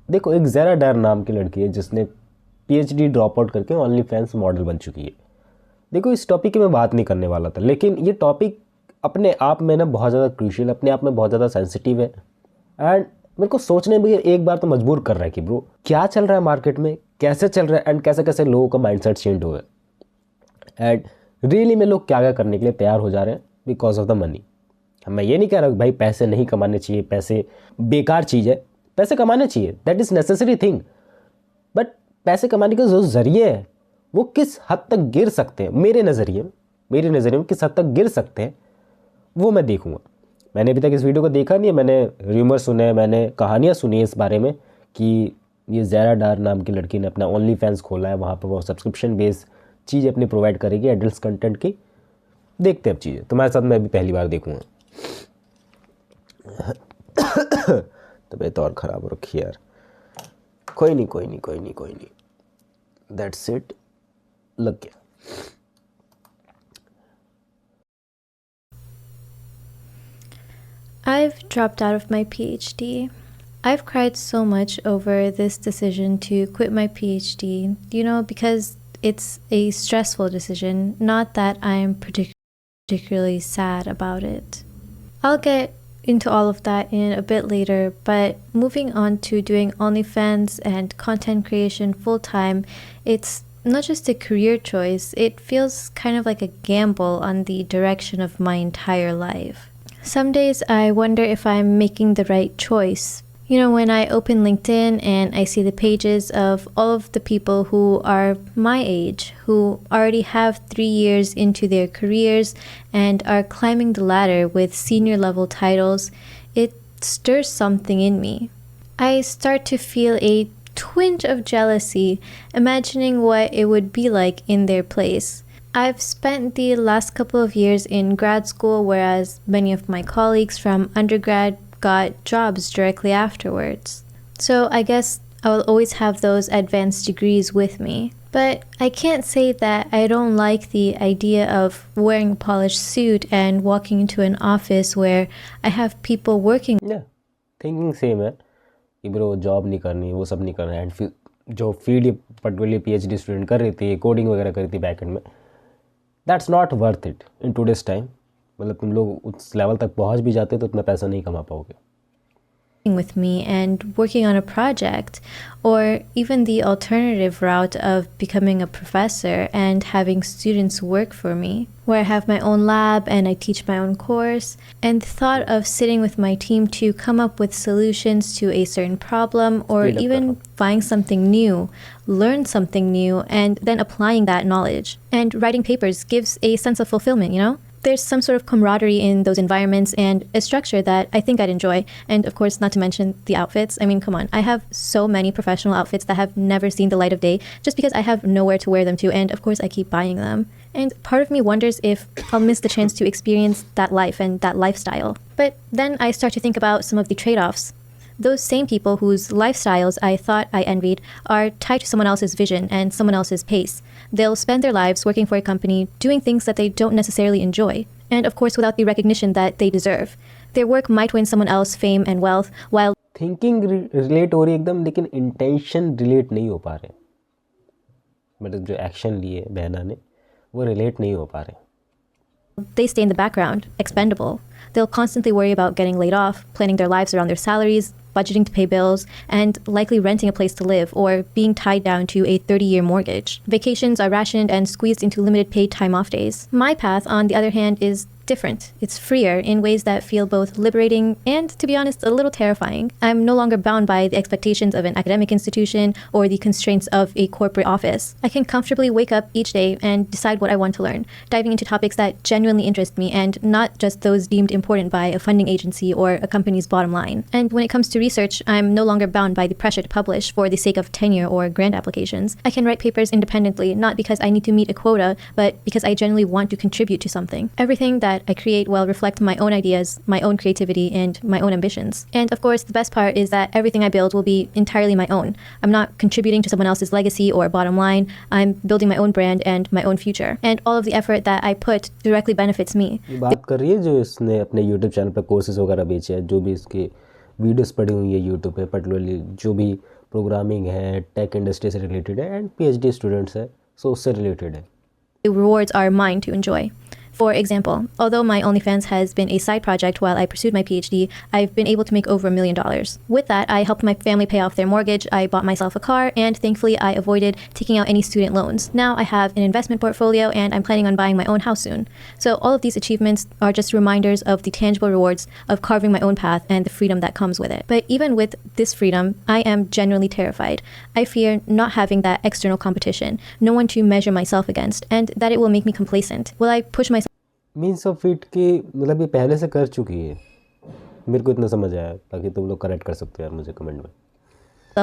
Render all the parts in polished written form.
देखो, एक ज़ेरा डार नाम की लड़की है जिसने पीएचडी ड्रॉप आउट करके ओनली फैंस मॉडल बन चुकी है। देखो, इस टॉपिक की मैं बात नहीं करने वाला था, लेकिन ये टॉपिक अपने आप में ना बहुत ज़्यादा क्रूशियल, अपने आप में बहुत ज़्यादा सेंसिटिव है। एंड मेरे को सोचने में एक बार तो मजबूर कर रहा है कि ब्रो क्या चल रहा है मार्केट में, कैसे चल रहा है, एंड कैसे कैसे लोगों का माइंडसेट चेंज हो गया, एंड रियली में लोग क्या क्या करने के लिए तैयार हो जा रहे हैं बिकॉज ऑफ द मनी। मैं ये नहीं कह रहा कि भाई पैसे नहीं कमाने चाहिए, पैसे बेकार चीज़ है, पैसे कमाने चाहिए, that is necessary thing. But पैसे कमाने के जो ज़रिए है वो किस हद तक गिर सकते हैं, मेरे नज़रिए में किस हद तक गिर सकते हैं, वो मैं देखूँगा। मैंने अभी तक इस वीडियो को देखा नहीं है, मैंने र्यूमर सुने, मैंने कहानियाँ सुनी इस बारे में कि ये ज़ेरा डार नाम की लड़की ने अपना ओनली फैंस खोला है, वहाँ पर वो सब्सक्रिप्शन बेस्ड चीज़ अपनी प्रोवाइड करेगी एडल्ट कंटेंट की। देखते हैं अब चीज़ें, तुम्हारे साथ मैं भी पहली बार देखूँगा। तबीयत और ख़राब हो रखी है यार। कोई नहीं, दैट्स इट, लग गया। I've dropped out of my PhD. I've cried so much over this decision to quit my PhD, because it's a stressful decision, not that I'm particularly sad about it. I'll get into all of that in a bit later, but moving on to doing OnlyFans and content creation full time, it's not just a career choice, it feels kind of like a gamble on the direction of my entire life. Some days I wonder if I'm making the right choice. When I open LinkedIn and I see the pages of all of the people who are my age, who already have 3 years into their careers and are climbing the ladder with senior level titles, it stirs something in me. I start to feel a twinge of jealousy, imagining what it would be like in their place. I've spent the last couple of years in grad school, whereas many of my colleagues from undergrad got jobs directly afterwards. So I guess I will always have those advanced degrees with me. But I can't say that I don't like the idea of wearing a polished suit and walking into an office where I have people working. Thinking same है कि bro job नहीं करनी, वो सब नहीं करना है। And फिर जो फील्ड पर्टिकुलरली पीएचडी स्टूडेंट कर रही थी, कोडिंग वगैरह कर रही थी बैकएंड में, that's not worth it in today's time. मतलब तुम लोग उस लेवल तक पहुंच भी जाते तो इतना पैसा नहीं कमा पाओगे। With me and working on a project, or even the alternative route of becoming a professor and having students work for me, where I have my own lab and I teach my own course. And the thought of sitting with my team to come up with solutions to a certain problem, or even find something new, learn something new, and then applying that knowledge. And writing papers gives a sense of fulfillment. There's some sort of camaraderie in those environments and a structure that I think I'd enjoy. And of course, not to mention the outfits. I mean, come on, I have so many professional outfits that have never seen the light of day just because I have nowhere to wear them to. And of course, I keep buying them. And part of me wonders if I'll miss the chance to experience that life and that lifestyle. But then I start to think about some of the trade-offs. Those same people whose lifestyles I thought I envied are tied to someone else's vision and someone else's pace. They'll spend their lives working for a company, doing things that they don't necessarily enjoy, and of course without the recognition that they deserve. Their work might win someone else fame and wealth, while thinking relate हो रही है एकदम, लेकिन intention relate नहीं हो पा रहे। मतलब जो एक्शन लिए बहना ने वो रिलेट नहीं हो पा रहे। they stay in the background, expendable. They'll constantly worry about getting laid off, planning their lives around their salaries, budgeting to pay bills, and likely renting a place to live or being tied down to a 30-year mortgage. Vacations are rationed and squeezed into limited paid time off days. My path, on the other hand, is different. It's freer in ways that feel both liberating and, to be honest, a little terrifying. I'm no longer bound by the expectations of an academic institution or the constraints of a corporate office. I can comfortably wake up each day and decide what I want to learn, diving into topics that genuinely interest me and not just those deemed important by a funding agency or a company's bottom line. And when it comes to research, I'm no longer bound by the pressure to publish for the sake of tenure or grant applications. I can write papers independently, not because I need to meet a quota, but because I genuinely want to contribute to something. Everything that I create will reflect my own ideas, my own creativity, and my own ambitions. And of course, the best part is that everything I build will be entirely my own. I'm not contributing to someone else's legacy or bottom line. I'm building my own brand and my own future. And all of the effort that I put directly benefits me. ये बात कर रही है जो इसने अपने YouTube channel पर courses वगैरह बेचे हैं, जो भी इसके वीडियोस पड़ी हुई है YouTube पे, पर्टिकुलरली जो भी प्रोग्रामिंग है, टेक इंडस्ट्री से रिलेटेड है एंड पीएचडी स्टूडेंट्स है, सो उससे रिलेटेड है। Rewards are mine to enjoy. For example, although my OnlyFans has been a side project while I pursued my PhD, I've been able to make over $1 million. With that, I helped my family pay off their mortgage, I bought myself a car, and thankfully I avoided taking out any student loans. Now I have an investment portfolio and I'm planning on buying my own house soon. So all of these achievements are just reminders of the tangible rewards of carving my own path and the freedom that comes with it. But even with this freedom, I am genuinely terrified. I fear not having that external competition, no one to measure myself against, and that it will make me complacent. Will I push myself means of it कि मतलब ये पहले से कर चुकी है, मेरे को इतना समझ आया, ताकि तुम लोग करेक्ट कर सकते हो यार मुझे कमेंट में।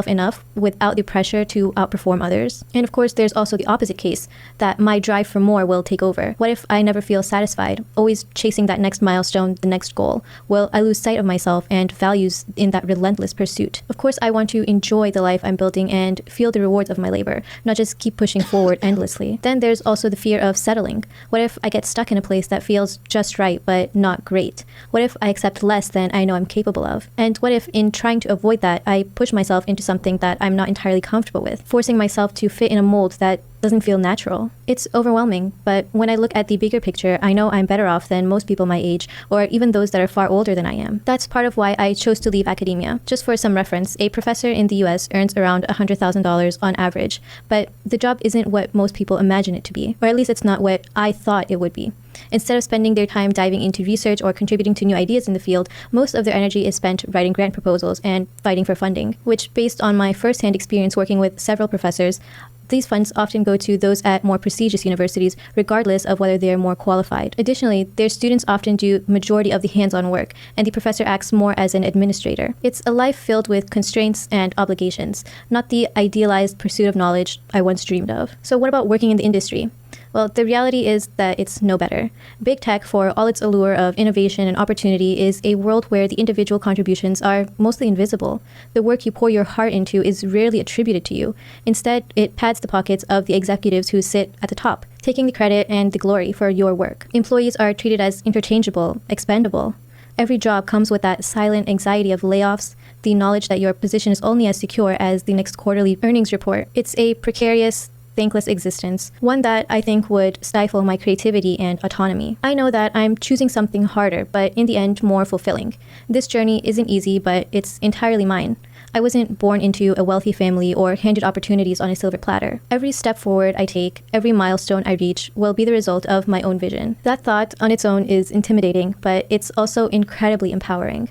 enough without the pressure to outperform others. And of course, there's also the opposite case that my drive for more will take over. What if I never feel satisfied, always chasing that next milestone, the next goal? Will I lose sight of myself and values in that relentless pursuit? Of course, I want to enjoy the life I'm building and feel the rewards of my labor, not just keep pushing forward endlessly. Then there's also the fear of settling. What if I get stuck in a place that feels just right but not great? What if I accept less than I know I'm capable of? And what if in trying to avoid that, I push myself into something that I'm not entirely comfortable with, forcing myself to fit in a mold that doesn't feel natural? It's overwhelming, but when I look at the bigger picture, I know I'm better off than most people my age, or even those that are far older than I am. That's part of why I chose to leave academia. Just for some reference, a professor in the US earns around $100,000 on average, but the job isn't what most people imagine it to be, or at least it's not what I thought it would be. Instead of spending their time diving into research or contributing to new ideas in the field, most of their energy is spent writing grant proposals and fighting for funding, which, based on my first-hand experience working with several professors, these funds often go to those at more prestigious universities, regardless of whether they are more qualified. Additionally, their students often do majority of the hands-on work, and the professor acts more as an administrator. It's a life filled with constraints and obligations, not the idealized pursuit of knowledge I once dreamed of. So what about working in the industry? Well, the reality is that it's no better. Big tech, for all its allure of innovation and opportunity, is a world where the individual contributions are mostly invisible. The work you pour your heart into is rarely attributed to you. Instead, it pads the pockets of the executives who sit at the top, taking the credit and the glory for your work. Employees are treated as interchangeable, expendable. Every job comes with that silent anxiety of layoffs, the knowledge that your position is only as secure as the next quarterly earnings report. It's a precarious, thankless existence, one that I think would stifle my creativity and autonomy. I know that I'm choosing something harder, but in the end more fulfilling. This journey isn't easy, but it's entirely mine. I wasn't born into a wealthy family or handed opportunities on a silver platter. Every step forward I take, every milestone I reach, will be the result of my own vision. That thought on its own is intimidating, but it's also incredibly empowering.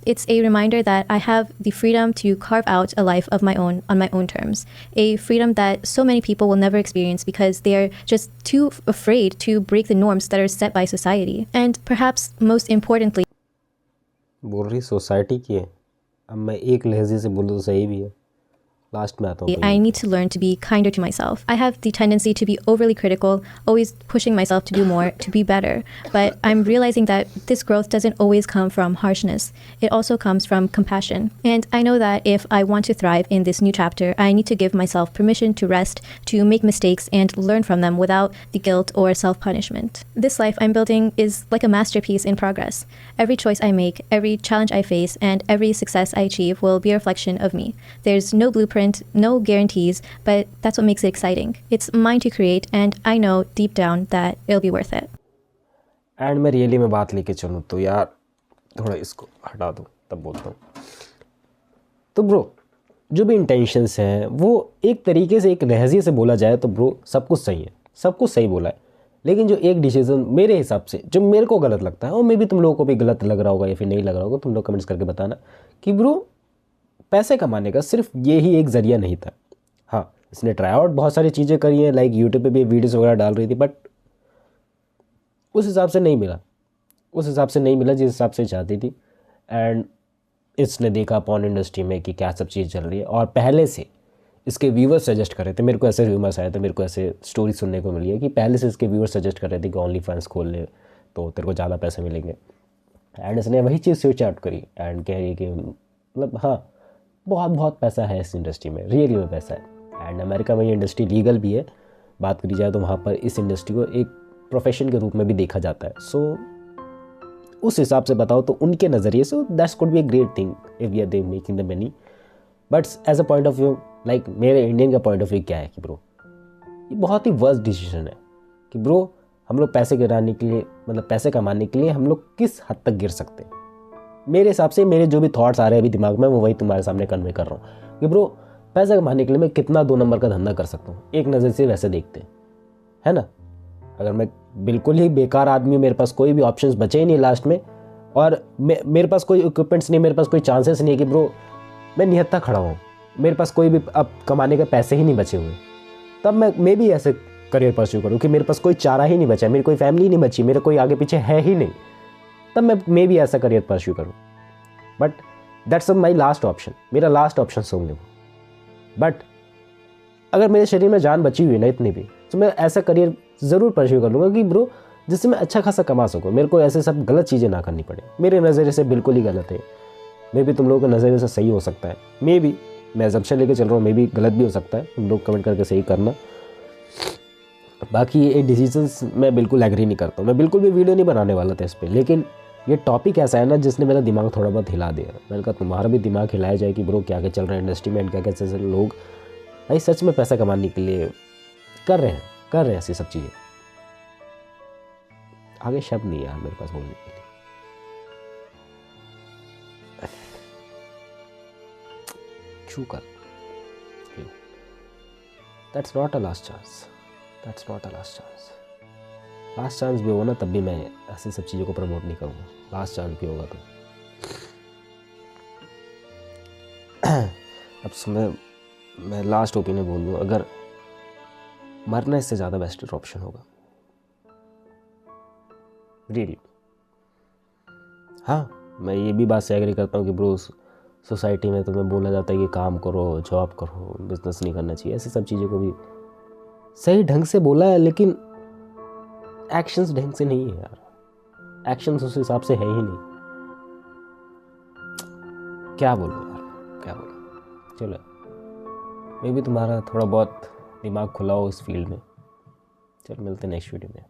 It's a reminder that I have the freedom to carve out a life of my own on my own terms. A freedom that so many people will never experience because they are just too afraid to break the norms that are set by society. And perhaps most importantly, बोल रही society की है, अब मैं एक लहजे से बोलूँ तो सही भी है, लास्ट में आता हूँ। I need to learn to be kinder to myself. I have the tendency to be overly critical, always pushing myself to do more, to be better. But I'm realizing that this growth doesn't always come from harshness. It also comes from compassion. And I know that if I want to thrive in this new chapter, I need to give myself permission to rest, to make mistakes, and learn from them without the guilt or self-punishment. This life I'm building is like a masterpiece in progress. Every choice I make, every challenge I face, and every success I achieve will be a reflection of me. There's no blueprint, no guarantees, but that's what makes it exciting. It's mine to create, and I know deep down that it'll be worth it. And मैं really में बात लेके चलूँ तो यार थोड़ा इसको हटा दूँ तब बोलता हूँ। तो ब्रो जो भी इंटेंशंस हैं वो एक तरीके से एक लहजे से बोला जाए तो ब्रो सब कुछ सही है, सब कुछ सही बोला है, लेकिन जो एक डिसीजन मेरे हिसाब से जो मेरे को गलत लगता है, और मे भी तुम लोगों को भी गलत लग रहा होगा या फिर नहीं लग रहा होगा, तुम लोग कमेंट्स करके बताना कि ब्रो पैसे कमाने का सिर्फ ये ही एक ज़रिया नहीं था। हाँ, इसने ट्राई आउट बहुत सारी चीज़ें करी हैं, लाइक यूट्यूब पे भी वीडियोस वगैरह डाल रही थी, बट उस हिसाब से नहीं मिला, उस हिसाब से नहीं मिला जिस हिसाब से चाहती थी। एंड इसने देखा पॉर्न इंडस्ट्री में कि क्या सब चीज़ चल रही है, और पहले से इसके व्यूवर्स सजेस्ट कर रहे थे, मेरे को ऐसे रूमर्स आए थे, मेरे को ऐसे स्टोरी सुनने को मिली है कि पहले से इसके व्यूवर्स सजेस्ट कर रहे थे कि ओनली फैंस खोल ले तो तेरे को ज़्यादा पैसे मिलेंगे। एंड इसने वही चीज़ स्विच आउट करी एंड कह रही है कि मतलब हाँ बहुत बहुत पैसा है इस इंडस्ट्री में, रियली में पैसा है। एंड अमेरिका में ये इंडस्ट्री लीगल भी है, बात करी जाए तो वहाँ पर इस इंडस्ट्री को एक प्रोफेशन के रूप में भी देखा जाता है। सो उस हिसाब से बताओ तो उनके नज़रिए से that's could be a great thing if we are they making the money. But as a point of view, like मेरे इंडियन का पॉइंट ऑफ व्यू क्या है कि ब्रो ये बहुत ही वर्स्ट डिसीजन है कि ब्रो हम लोग पैसे गिराने के लिए, मतलब पैसे कमाने के लिए हम लोग किस हद तक गिर सकते हैं। मेरे हिसाब से मेरे जो भी थॉट्स आ रहे हैं अभी दिमाग में, वो वही तुम्हारे सामने कन्वे कर रहा हूँ कि ब्रो पैसा कमाने के लिए मैं कितना 2 नंबर का धंधा कर सकता हूँ। एक नज़र से वैसे देखते हैं, है ना। अगर मैं बिल्कुल ही बेकार आदमी हूँ, मेरे पास कोई भी ऑप्शंस बचे ही नहीं लास्ट में, और मेरे पास कोई इक्विपमेंट्स नहीं, मेरे पास कोई चांसेस नहीं है कि ब्रो मैं निहत्था खड़ा हूँ, मेरे पास कोई भी अब कमाने के पैसे ही नहीं बचे हुए, तब मैं भी ऐसे करियर परस्यू करूँ कि मेरे पास कोई चारा ही नहीं बचा, मेरी कोई फैमिली नहीं बची, मेरे कोई आगे पीछे है ही नहीं, तब मैं भी ऐसा करियर परस्यू करूँ। But that's my last option, मेरा लास्ट ऑप्शन होंगे वो। बट अगर मेरे शरीर में जान बची हुई ना इतनी भी, तो मैं ऐसा करियर ज़रूर परस्यू कर लूँगा कि ब्रो जिससे मैं अच्छा खासा कमा सकूँ, मेरे को ऐसे सब गलत चीज़ें ना करनी पड़े। मेरे नज़रिए से बिल्कुल ही गलत है, मे भी तुम लोगों के नज़रिए से सही हो सकता है, मे भी मैं असम्पशन लेके चल रहा हूँ, मे भी गलत भी हो सकता है, तुम लोग कमेंट करके सही करना। बाकी ये डिसीजंस मैं बिल्कुल एग्री नहीं करता हूँ, मैं बिल्कुल भी वीडियो नहीं बनाने वाला था इस पर, लेकिन ये टॉपिक ऐसा है ना जिसने मेरा दिमाग थोड़ा बहुत हिला दिया। मैंने कहा तुम्हारा भी दिमाग हिलाया जाए कि ब्रो क्या क्या चल रहा है इंडस्ट्री में, क्या क्या कैसे लोग भाई सच में पैसा कमाने के लिए कर रहे हैं ऐसी सब चीज़ें। आगे शब्द नहीं है यार मेरे पास बोलने के लिए। छू कर, that's not a last chance, that's not a last chance. Last chance भी होगा ना तब भी मैं ऐसी सब चीज़ों को प्रमोट नहीं करूँगा, लास्ट चांस भी होगा तो। अब मैं लास्ट ओपिनियन बोल दूँ, अगर मरना इससे ज़्यादा बेस्ट ऑप्शन होगा रियली। हाँ मैं ये भी बात से एग्री करता हूँ कि ब्रो सोसाइटी में तुम्हें बोला जाता है कि काम करो, जॉब करो, बिजनेस नहीं करना चाहिए, ऐसी सब चीज़ों को भी सही ढंग से बोला है, लेकिन एक्शंस ढंग से नहीं है यार, एक्शंस उस हिसाब से है ही नहीं। क्या बोलूँ यार, क्या बोलूँ। चलो मे भी तुम्हारा थोड़ा बहुत दिमाग खुला हो इस फील्ड में। चलो मिलते हैं नेक्स्ट वीडियो में।